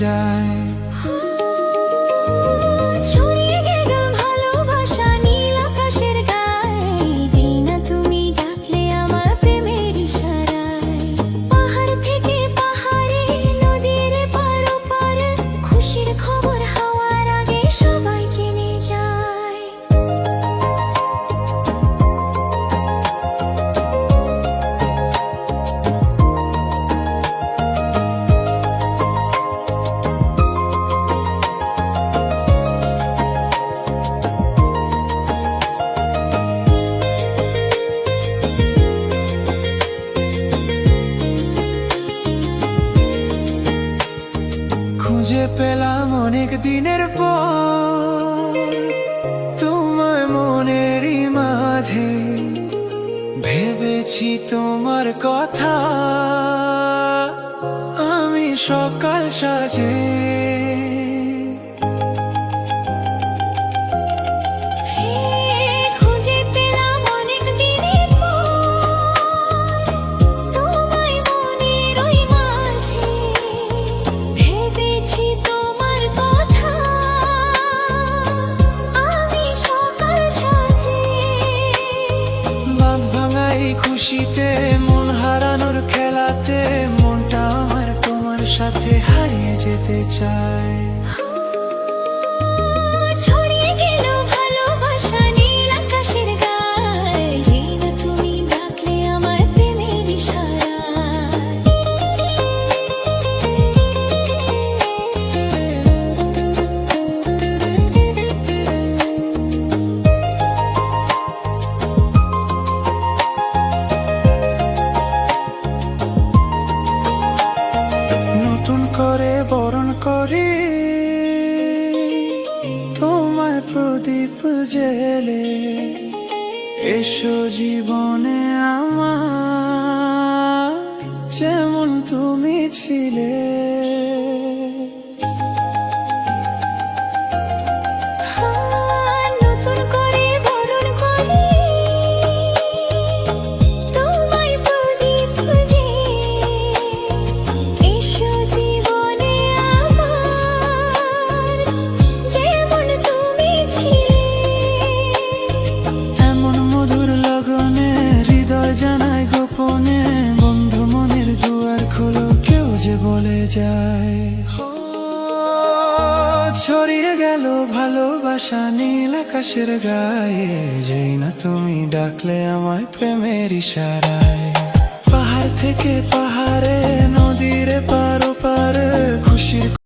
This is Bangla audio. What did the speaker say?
যায়। ছড়িয়ে গেল ভালোবাসা নীল আকাশের গায়ে, যেই না তুমি ডাকলে আমার প্রেমের ইশারায়। পাহাড় থেকে পাহাড়ে, নদীর পার ওপারে, খুশির খবর হওয়ার আগে সবাই জেনে যায়। খুঁজে পেলাম অনেক দিনের পর তোমায় মনেরই মাঝে, ভেবেছি তোমার কথা আমি সকাল সাজে। খুঁজে পেলাম অনেক দিনের পর তোমায় মনের ওই মাঝে, ভেবেছি তোমার কথা আমি সকাল সাজে। বাঁধ ভাঙা এই খুশিতে, মন হারানোর খেলাতে, মনটা আমার তোমার সাথে হারিয়ে যেতে চায়। ছড়িয়ে গেল ভালোবাসা নীল আকাশের গায়ে, যেই না তুমি ডাকলে আমার প্রেমের ইশারায়। নতুন করে বরণ করি তোমায় প্রদীপ জেলে, এসো জীবনে আমার যেমন তুমি ছিলে। নতুন করে বরণ করি তোমায় প্রদীপ জেলে, এসো জীবনে আমার যেমন তুমি ছিলে। এমন মধুর লগনে হৃদয় জানায় গোপনে, বন্ধু মনের দুয়ার খোলো, কেউ যে বলে যায়। ছড়িয়ে গেল ভালোবাসা নীল আকাশের গায়ে, যেই না তুমি ডাকলে আমায় প্রেমের ইশারায়। পাহাড় থেকে পাহাড়ে, নদীর পার